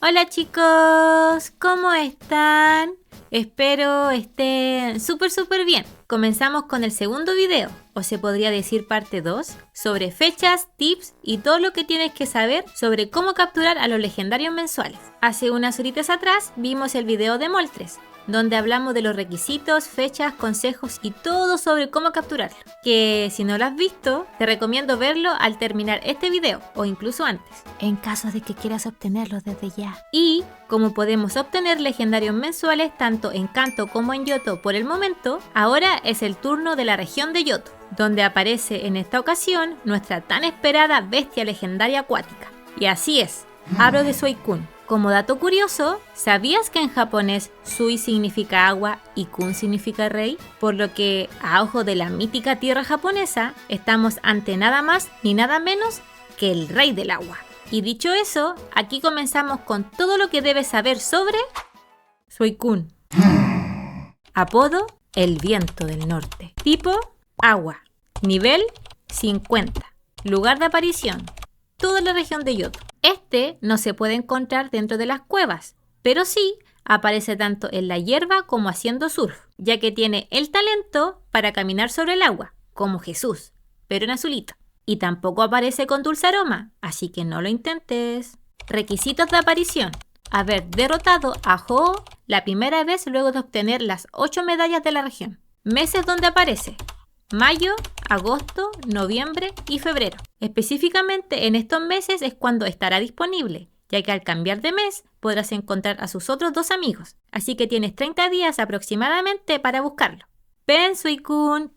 Hola chicos, ¿cómo están? Espero estén súper bien. Comenzamos con el segundo video, o se podría decir parte 2, sobre fechas, tips y todo lo que tienes que saber sobre cómo capturar a los legendarios mensuales. Hace unas horitas atrás vimos el video de Moltres, donde hablamos de los requisitos, fechas, consejos y todo sobre cómo capturarlo. Que si no lo has visto, te recomiendo verlo al terminar este video o incluso antes, en caso de que quieras obtenerlos desde ya. Y como podemos obtener legendarios mensuales tanto en Kanto como en Johto por el momento, ahora es el turno de la región de Johto, donde aparece en esta ocasión nuestra tan esperada bestia legendaria acuática. Y así es, hablo de Suicune. Como dato curioso, ¿sabías que en japonés Sui significa agua y Kun significa rey? Por lo que, a ojo de la mítica tierra japonesa, estamos ante nada más ni nada menos que el rey del agua. Y dicho eso, aquí comenzamos con todo lo que debes saber sobre Suicune. Apodo, el viento del norte. Tipo, agua. Nivel, 50. Lugar de aparición, toda la región de Johto. Este no se puede encontrar dentro de las cuevas, pero sí aparece tanto en la hierba como haciendo surf, ya que tiene el talento para caminar sobre el agua, como Jesús, pero en azulito. Y tampoco aparece con dulce aroma, así que no lo intentes. Requisitos de aparición: haber derrotado a Ho-Oh la primera vez luego de obtener las 8 medallas de la región. Meses donde aparece: mayo, agosto, noviembre y febrero. Específicamente en estos meses es cuando estará disponible, ya que al cambiar de mes podrás encontrar a sus otros dos amigos, así que tienes 30 días aproximadamente para buscarlo. Ven, Suicune.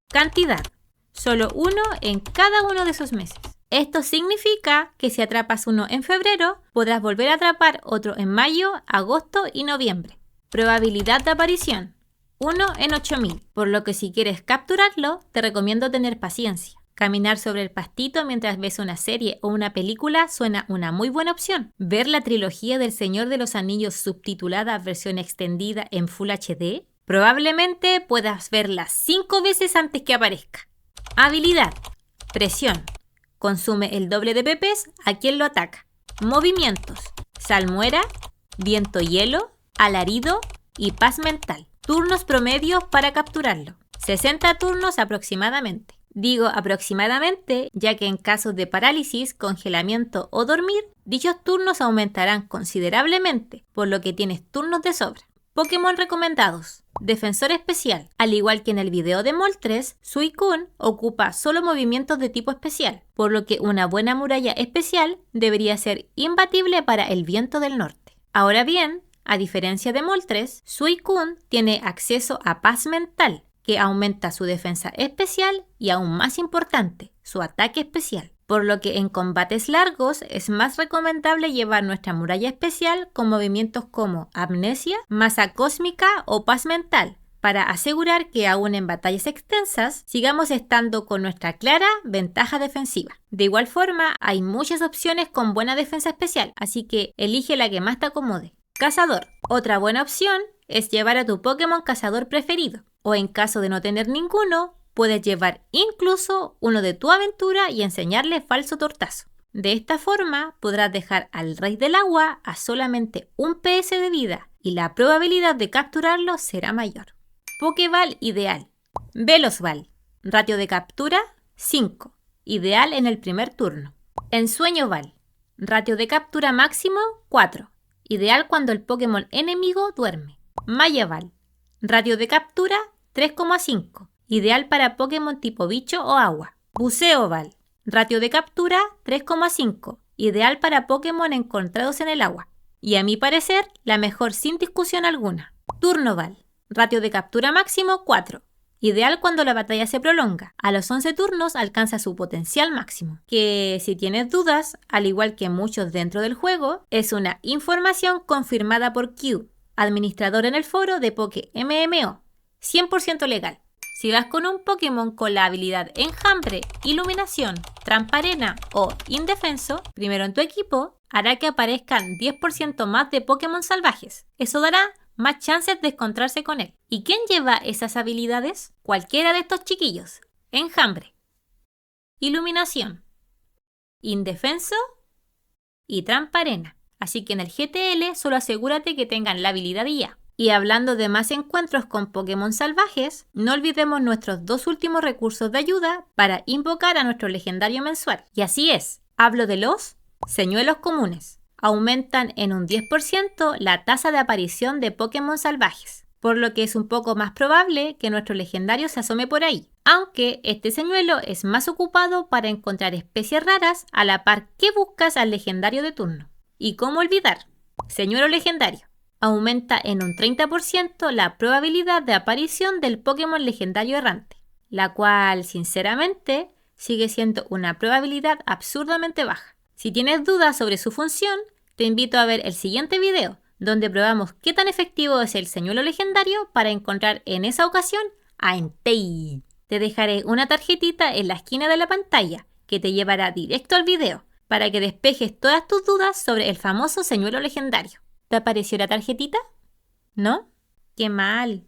Cantidad: solo uno en cada uno de esos meses. Esto significa que si atrapas uno en febrero, podrás volver a atrapar otro en mayo, agosto y noviembre. Probabilidad de aparición: 1 en 8000, por lo que si quieres capturarlo, te recomiendo tener paciencia. Caminar sobre el pastito mientras ves una serie o una película suena una muy buena opción. Ver la trilogía del Señor de los Anillos subtitulada versión extendida en Full HD, probablemente puedas verla 5 veces antes que aparezca. Habilidad: presión. Consume el doble de PPs a quien lo ataca. Movimientos: salmuera, viento hielo, alarido y paz mental. Turnos promedios para capturarlo: 60 turnos aproximadamente. Digo aproximadamente, ya que en casos de parálisis, congelamiento o dormir, dichos turnos aumentarán considerablemente, por lo que tienes turnos de sobra. Pokémon recomendados: defensor especial. Al igual que en el video de Moltres, Suicune ocupa solo movimientos de tipo especial, por lo que una buena muralla especial debería ser imbatible para el viento del norte. Ahora bien, a diferencia de Moltres, Suicune tiene acceso a paz mental, que aumenta su defensa especial y, aún más importante, su ataque especial. Por lo que en combates largos es más recomendable llevar nuestra muralla especial con movimientos como amnesia, masa cósmica o paz mental, para asegurar que aún en batallas extensas sigamos estando con nuestra clara ventaja defensiva. De igual forma, hay muchas opciones con buena defensa especial, así que elige la que más te acomode. Cazador. Otra buena opción es llevar a tu Pokémon cazador preferido, o en caso de no tener ninguno, puedes llevar incluso uno de tu aventura y enseñarle falso tortazo. De esta forma podrás dejar al rey del agua a solamente un PS de vida y la probabilidad de capturarlo será mayor. Pokéball ideal. Velozball. Ratio de captura 5. Ideal en el primer turno. Ensueño Ball. Ratio de captura máximo 4. Ideal cuando el Pokémon enemigo duerme. Maya Ball. Ratio de captura 3,5. Ideal para Pokémon tipo bicho o agua. Buceo Ball. Ratio de captura 3,5. Ideal para Pokémon encontrados en el agua. Y a mi parecer, la mejor sin discusión alguna. Turno Ball. Ratio de captura máximo 4. Ideal cuando la batalla se prolonga. A los 11 turnos alcanza su potencial máximo. Que si tienes dudas, al igual que muchos dentro del juego, es una información confirmada por Q, administrador en el foro de PokéMMO. 100% legal. Si vas con un Pokémon con la habilidad Enjambre, Iluminación, Tramparena o Indefenso, primero en tu equipo, hará que aparezcan 10% más de Pokémon salvajes. Eso dará más chances de encontrarse con él. ¿Y quién lleva esas habilidades? Cualquiera de estos chiquillos. Enjambre, Iluminación, Indefenso y trampa arena. Así que en el GTL solo asegúrate que tengan la habilidad IA. Y hablando de más encuentros con Pokémon salvajes, no olvidemos nuestros 2 últimos recursos de ayuda para invocar a nuestro legendario mensual. Y así es, hablo de los señuelos comunes. Aumentan en un 10% la tasa de aparición de Pokémon salvajes, por lo que es un poco más probable que nuestro legendario se asome por ahí. Aunque este señuelo es más ocupado para encontrar especies raras a la par que buscas al legendario de turno. ¿Y cómo olvidar? Señuelo legendario. Aumenta en un 30% la probabilidad de aparición del Pokémon legendario errante, la cual, sinceramente, sigue siendo una probabilidad absurdamente baja. Si tienes dudas sobre su función, te invito a ver el siguiente video, donde probamos qué tan efectivo es el señuelo legendario para encontrar en esa ocasión a Entei. Te dejaré una tarjetita en la esquina de la pantalla que te llevará directo al video para que despejes todas tus dudas sobre el famoso señuelo legendario. ¿Te apareció la tarjetita? ¿No? ¡Qué mal!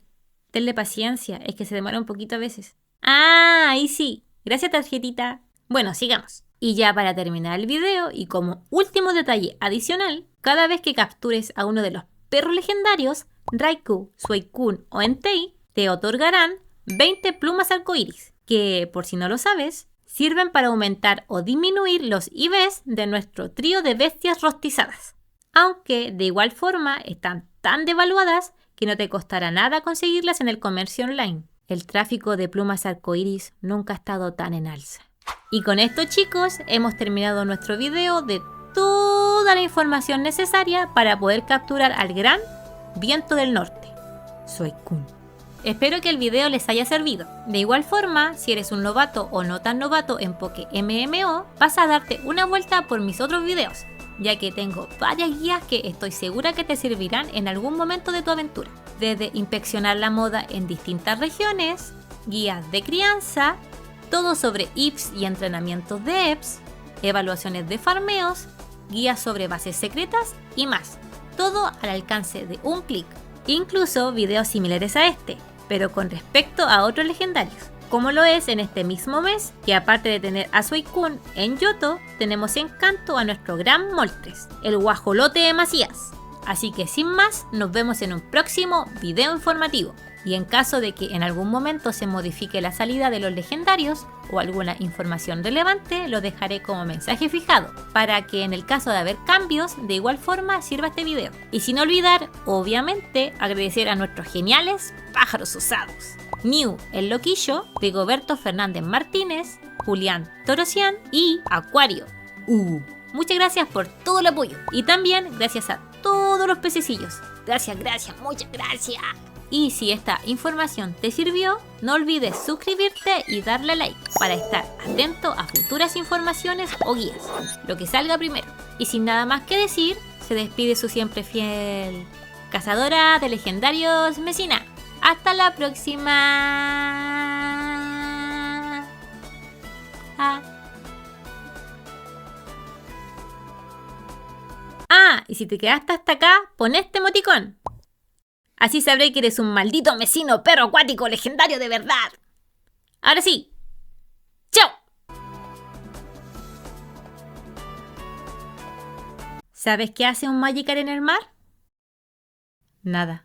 Tenle paciencia, es que se demora un poquito a veces. ¡Ah! Ahí sí. Gracias, tarjetita. Bueno, sigamos. Y ya para terminar el video y como último detalle adicional, cada vez que captures a uno de los perros legendarios, Raikou, Suicune o Entei, te otorgarán 20 plumas arcoíris, que, por si no lo sabes, sirven para aumentar o disminuir los IVs de nuestro trío de bestias rostizadas. Aunque de igual forma están tan devaluadas que no te costará nada conseguirlas en el comercio online. El tráfico de plumas arcoíris nunca ha estado tan en alza. Y con esto, chicos, hemos terminado nuestro video de toda la información necesaria para poder capturar al gran Viento del Norte, Suicune. Espero que el video les haya servido. De igual forma, si eres un novato o no tan novato en Poké MMO, vas a darte una vuelta por mis otros videos, ya que tengo varias guías que estoy segura que te servirán en algún momento de tu aventura. Desde inspeccionar la moda en distintas regiones, guías de crianza, todo sobre IVs y entrenamientos de EVs, evaluaciones de farmeos, guías sobre bases secretas y más. Todo al alcance de un clic. Incluso videos similares a este, pero con respecto a otros legendarios. Como lo es en este mismo mes, que aparte de tener a Suicune en Johto, tenemos en Kanto a nuestro gran Moltres, el guajolote de Macías. Así que sin más, nos vemos en un próximo video informativo. Y en caso de que en algún momento se modifique la salida de los legendarios o alguna información relevante, lo dejaré como mensaje fijado, para que en el caso de haber cambios, de igual forma sirva este video. Y sin olvidar, obviamente, agradecer a nuestros geniales pájaros usados. Mew, el loquillo, Rigoberto Fernández Martínez, Julián Torosian y Acuario. Muchas gracias por todo el apoyo. Y también gracias a todos los pececillos. Gracias, muchas gracias. Y si esta información te sirvió, no olvides suscribirte y darle like para estar atento a futuras informaciones o guías, lo que salga primero. Y sin nada más que decir, se despide su siempre fiel cazadora de legendarios, Mesina. ¡Hasta la próxima! Y si te quedaste hasta acá, pon este emoticón. Así sabré que eres un maldito mesino perro acuático legendario de verdad. Ahora sí. ¡Chao! ¿Sabes qué hace un Magikarp en el mar? Nada.